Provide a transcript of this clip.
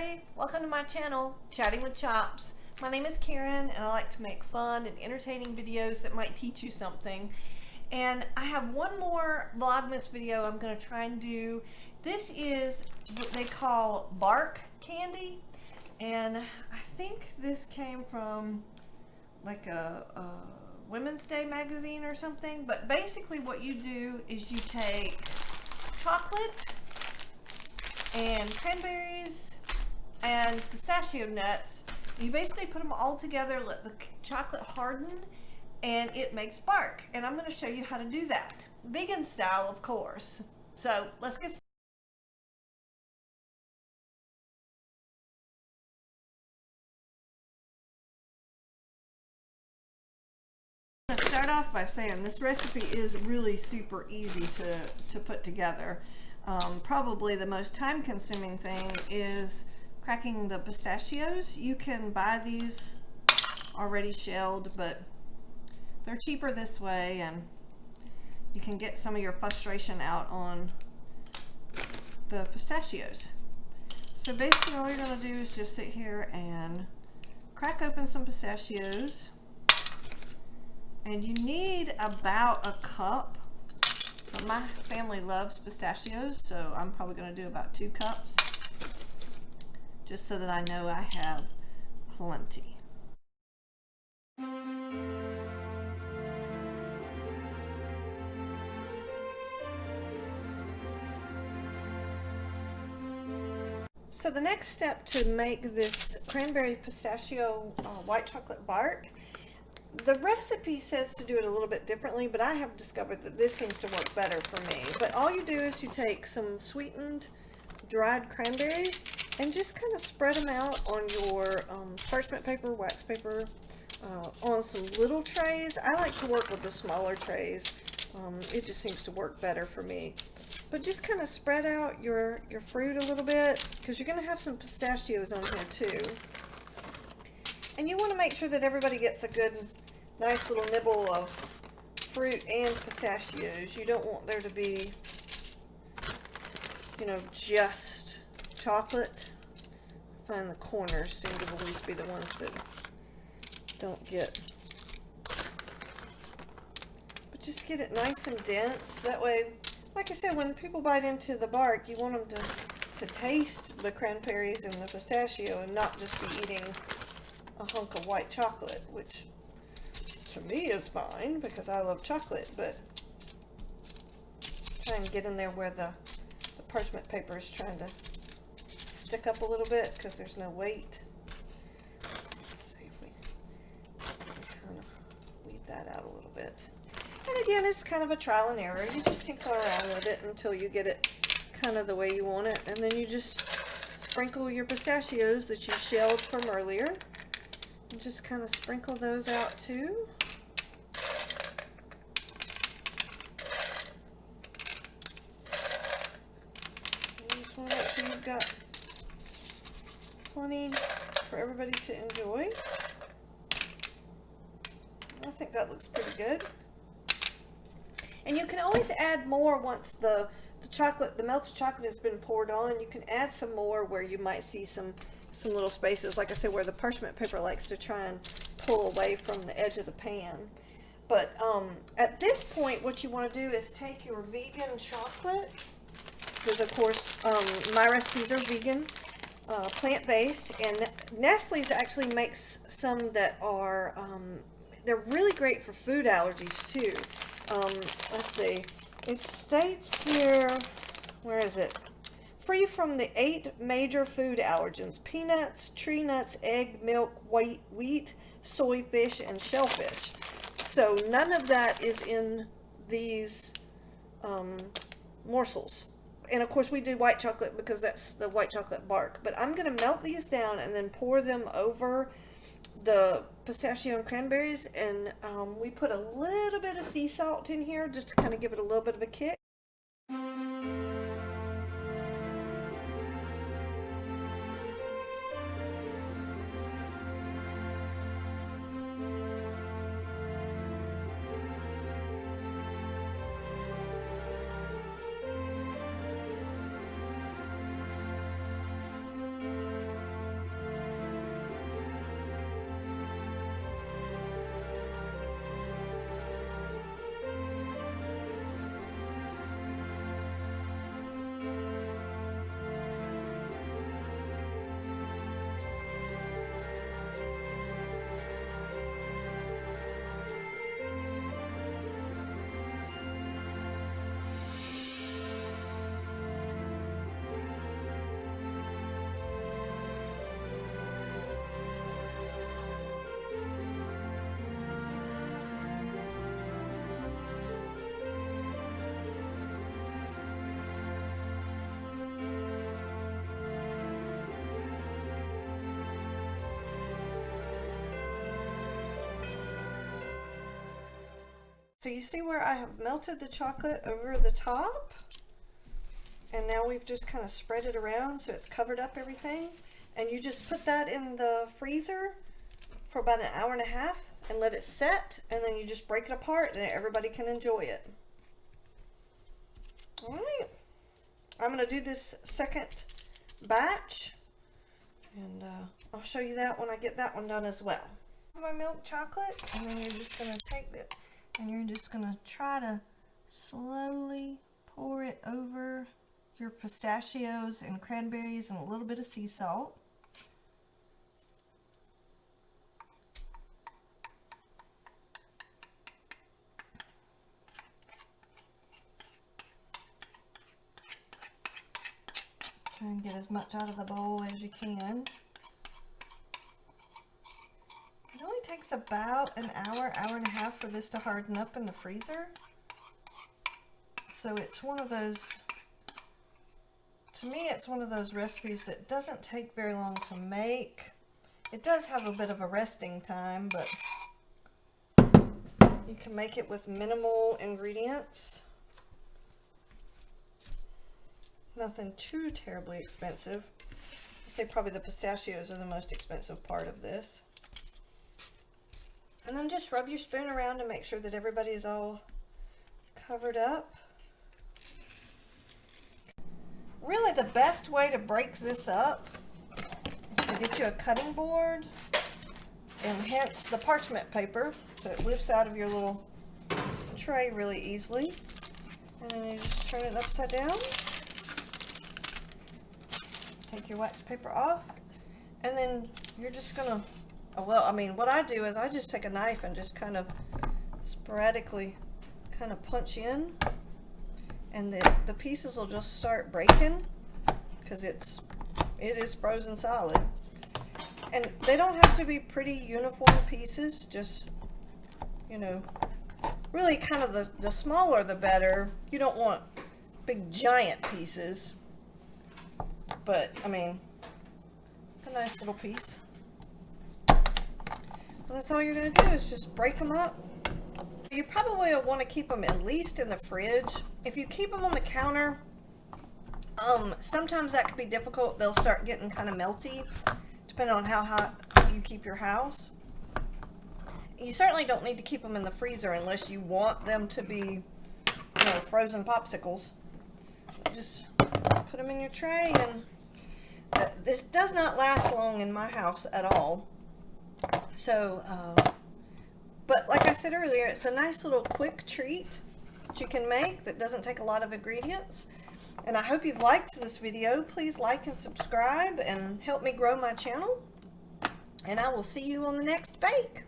everybody, welcome to my channel, Chatting with Chops. My name is Karen and I like to make fun and entertaining videos that might teach you something. And I have one more Vlogmas video I'm going to try and do. This is what they call bark candy, and I think this came from like a Women's Day magazine or something. But basically what you do is you take chocolate and cranberries and pistachio nuts. You basically put them all together, let the chocolate harden, and it makes bark. And I'm going to show you how to do that. Vegan style, of course. So let's get started. I'm going to start off by saying this recipe is really super easy to put together. Probably the most time-consuming thing is cracking the pistachios. You can buy these already shelled, but they're cheaper this way, and you can get some of your frustration out on the pistachios. So basically all you're going to do is just sit here and crack open some pistachios, and you need about a cup. But my family loves pistachios, so I'm probably going to do about 2 cups, just so that I know I have plenty. So the next step to make this cranberry pistachio white chocolate bark, the recipe says to do it a little bit differently, but I have discovered that this seems to work better for me. But all you do is you take some sweetened dried cranberries and just kind of spread them out on your parchment paper, wax paper, on some little trays. I like to work with the smaller trays. It just seems to work better for me. But just kind of spread out your fruit a little bit, because you're going to have some pistachios on here too. And you want to make sure that everybody gets a good, nice little nibble of fruit and pistachios. You don't want there to be, you know, just chocolate. I find the corners seem to always be the ones that don't get. But just get it nice and dense. That way, like I said, when people bite into the bark, you want them to taste the cranberries and the pistachio and not just be eating a hunk of white chocolate, which to me is fine because I love chocolate, but try and get in there where the parchment paper is trying to stick up a little bit because there's no weight. Let's see if we kind of weed that out a little bit. And again, it's kind of a trial and error. You just tinker around with it until you get it kind of the way you want it, and then you just sprinkle your pistachios that you shelled from earlier. And just kind of sprinkle those out too. You just want to make sure you've got plenty for everybody to enjoy. I think that looks pretty good. And you can always add more once the melted chocolate has been poured on. You can add some more where you might see some little spaces, like I said, where the parchment paper likes to try and pull away from the edge of the pan. But at this point, what you want to do is take your vegan chocolate, because of course my recipes are vegan, plant-based, and Nestle's actually makes some that are, they're really great for food allergies too. Let's see, it states here, where is it? Free from the 8 major food allergens: peanuts, tree nuts, egg, milk, wheat, soy, fish, and shellfish. So none of that is in these morsels. And of course we do white chocolate because that's the white chocolate bark. But I'm going to melt these down and then pour them over the pistachio and cranberries. And we put a little bit of sea salt in here just to kind of give it a little bit of a kick. So you see where I have melted the chocolate over the top? And now we've just kind of spread it around so it's covered up everything. And you just put that in the freezer for about an hour and a half and let it set, and then you just break it apart and everybody can enjoy it. All right, I'm going to do this second batch, and I'll show you that when I get that one done as well. My milk chocolate, and then you're just going to take it and you're just going to try to slowly pour it over your pistachios and cranberries and a little bit of sea salt. Try and get as much out of the bowl as you can. It only takes about an hour, hour and a half for this to harden up in the freezer. So it's one of those, to me it's one of those recipes that doesn't take very long to make. It does have a bit of a resting time, but you can make it with minimal ingredients. Nothing too terribly expensive. I'd say probably the pistachios are the most expensive part of this. And then just rub your spoon around to make sure that everybody's all covered up. Really the best way to break this up is to get you a cutting board, and hence the parchment paper, so it lifts out of your little tray really easily. And then you just turn it upside down. Take your wax paper off, and then you're just gonna, well, I mean, what I do is I just take a knife and just kind of sporadically kind of punch in, and the pieces will just start breaking because it is frozen solid. And they don't have to be pretty uniform pieces, just, you know, really kind of the smaller the better. You don't want big giant pieces. But, I mean, a nice little piece. Well, that's all you're going to do is just break them up. You probably will want to keep them at least in the fridge. If you keep them on the counter, sometimes that can be difficult. They'll start getting kind of melty, depending on how hot you keep your house. You certainly don't need to keep them in the freezer unless you want them to be, you know, frozen popsicles. Just put them in your tray, and this does not last long in my house at all. So, but like I said earlier, it's a nice little quick treat that you can make that doesn't take a lot of ingredients. And I hope you've liked this video. Please like and subscribe and help me grow my channel. And I will see you on the next bake.